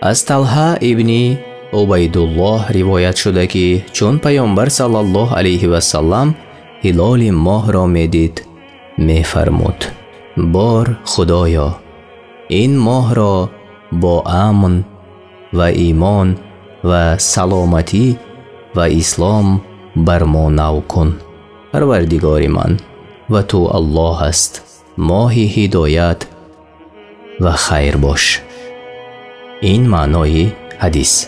از طلحه ابن عبیدالله روایت شده که چون پیامبر صلی الله علیه و سلم هلال ماه را میدید میفرمود: بار خدایا، این ماه را با امن و ایمان و سلامتی و اسلام بر ما نو کن. پروردگار من و تو الله است، ماه هدایت و خیر باش. این معنای حدیث.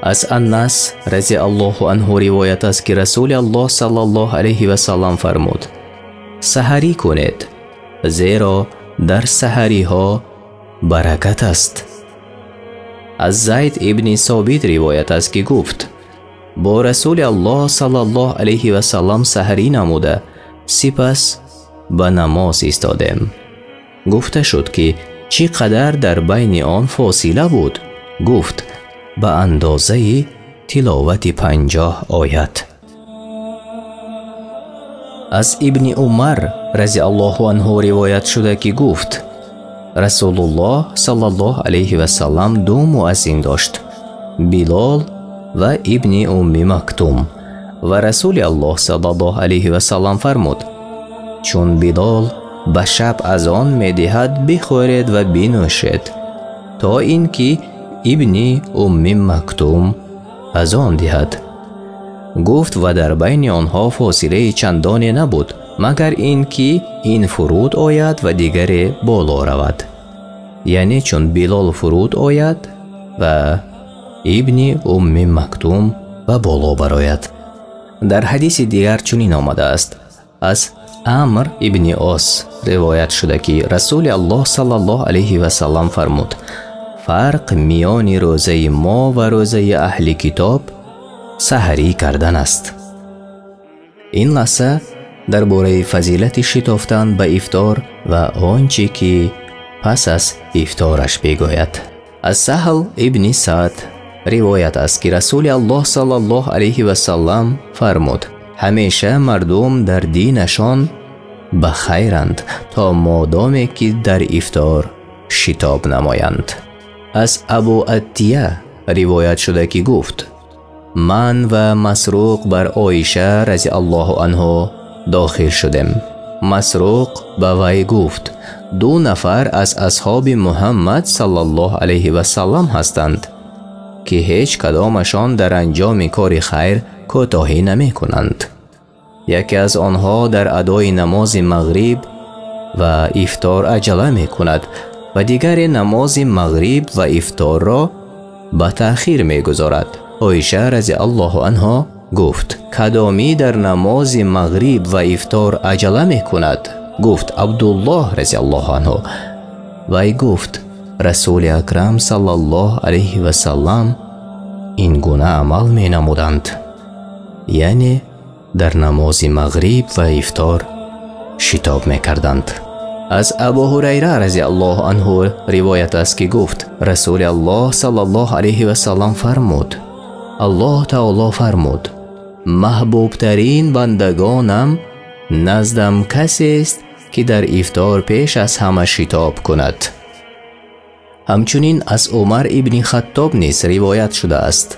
از انس رضی الله عنه روایت است که رسول الله صلی الله علیه و سلم فرمود: سحری کنید، زیرا در سحری ها برکت است. از زید ابن ثابت روایت است که گفت: با رسول الله صلی الله علیه و سلم سحری نموده سپس به نماز ایستادیم. گفته شد که چقدر در بین آن فاصله بود؟ گفت: به اندازه تلاوت 50 آیت. از ابن عمر رضی الله عنه روایت شده که گفت: رسول الله صلی الله علیه و سلم دو مؤذن داشت، بلال و ابن مکتوم، و رسول الله صلی الله علیه و سلم فرمود: چون بلال به شب از آن میدهد بخورید و بنوشید تا اینکه ابن مکتوم از آن دهد. گفت: و در بین آنها فاصله چندانی نبود مگر اینکه این فرود آید و دیگری بالا رود، یعنی چون بلال فرود آید و ابن مکتوم و بالا براید. در حدیث دیگر چنین آمده است: از عمر ابن عاص روایت شده که رسول الله صلی الله علیه و سلم فرمود: فرق میان روزه ما و روزه اهل کتاب سحری کردن است. این لحظه درباره فضیلت شتافتن به افطار و آنچه که پس از افطارش بگوید. از سهل ابن سعد روایت است که رسول الله صلی الله علیه و سلم فرمود: همیشه مردم در دینشان بخیرند تا مادامی که در افطار شتاب نمایند. از ابو عطیه روایت شده که گفت: من و مسروق بر عایشه رضی الله عنها داخل شدیم. مسروق به وی گفت: دو نفر از اصحاب محمد صلی الله علیه و سلم هستند که هیچ کدامشان در انجام کار خیر کوتاهی نمی کنند. یکی از آنها در ادای نماز مغرب و افطار عجله می کند و دیگر نماز مغرب و افطار را به تأخیر می گذارد. عایشه رضی الله عنها گفت: کدامی در نماز مغرب و افطار عجله می کند؟ گفت: عبدالله رضی الله عنه. وی گفت: رسول اکرم صلی الله علیه و سلم این گونه عمل می نمودند، یعنی در نماز مغرب و افطار شتاب می کردند. از ابو هریره رضی الله عنه روایت است که گفت: رسول الله صلی الله علیه و سلم فرمود: الله تعالی فرمود: محبوب ترین بندگانم نزدم کسی است که در افطار پیش از همه شتاب کند. همچنین از عمر ابن خطاب نیز روایت شده است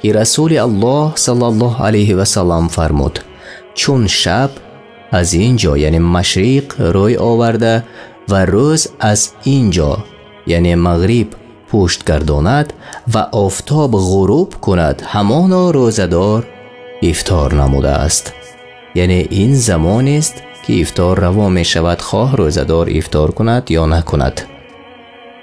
که رسول الله صلی الله علیه و سلم فرمود: چون شب از اینجا یعنی مشرق روی آورده و روز از اینجا یعنی مغرب پشت گرداند و آفتاب غروب کند، همانا روزدار افطار نموده است. یعنی این زمان است که افطار روا می شود، خواه روزدار افطار کند یا نکند.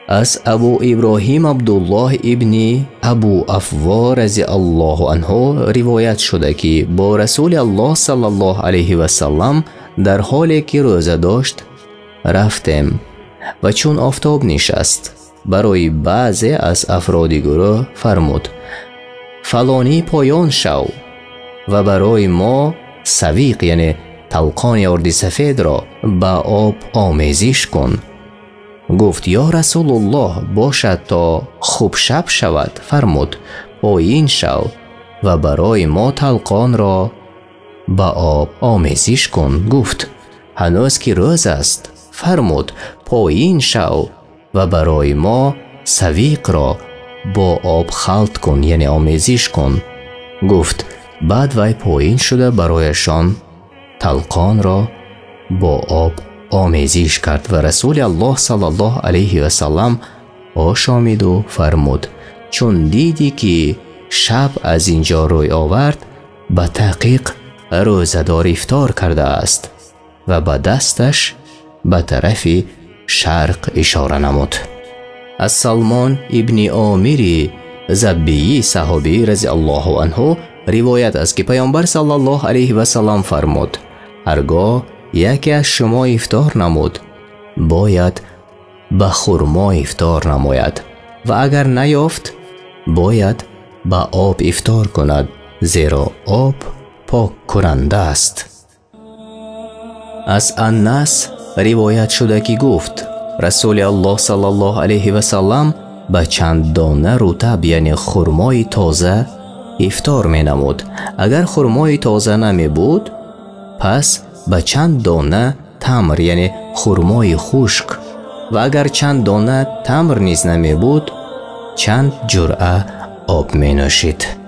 از ابو ابراهیم عبدالله ابن ابو افوا رضی الله عنه روایت شده که با رسول الله صلی الله علیه و سلم در حالی که روزه داشت رفتیم و چون آفتاب نشست برای بعضی از افراد گروه فرمود: فلانی پایان شو و برای ما سویق یعنی طلقان ارد سفید را به آب آمیزش کن. گفت: یا رسول الله باشد تا خوب شب شود. فرمود: پایین شو و برای ما طلقان را به آب آمیزش کن. گفت: هنوز که روز است. فرمود: پایین شو و برای ما سویق را با آب خلط کن، یعنی آمیزش کن. گفت بعد وی پایین شده برایشان تلقان را با آب آمیزش کرد و رسول الله صلی الله علیه و سلم آشامید و فرمود چون دیدی که شب از اینجا روی آورد به تحقیق روزه‌دار افطار کرده است و با دستش به طرف شرق اشاره نمود. از سلمان ابن عامر زبیی صحابی رضی الله عنه روایت است که پیامبر صلی الله علیه و سلم فرمود هرگاه یکی از شما افطار نمود باید به خرما افطار نماید و اگر نیافت باید به آب افطار کند زیرا آب پاک کننده است. از انس روایت شده که گفت رسول الله صلی الله علیه و سلم به چند دانه رطب یعنی خرمای تازه افطار می نمود. اگر خرمای تازه نمی بود پس به چند دانه تمر یعنی خرمای خشک و اگر چند دانه تمر نیز نمی بود چند جرعه آب می نوشید.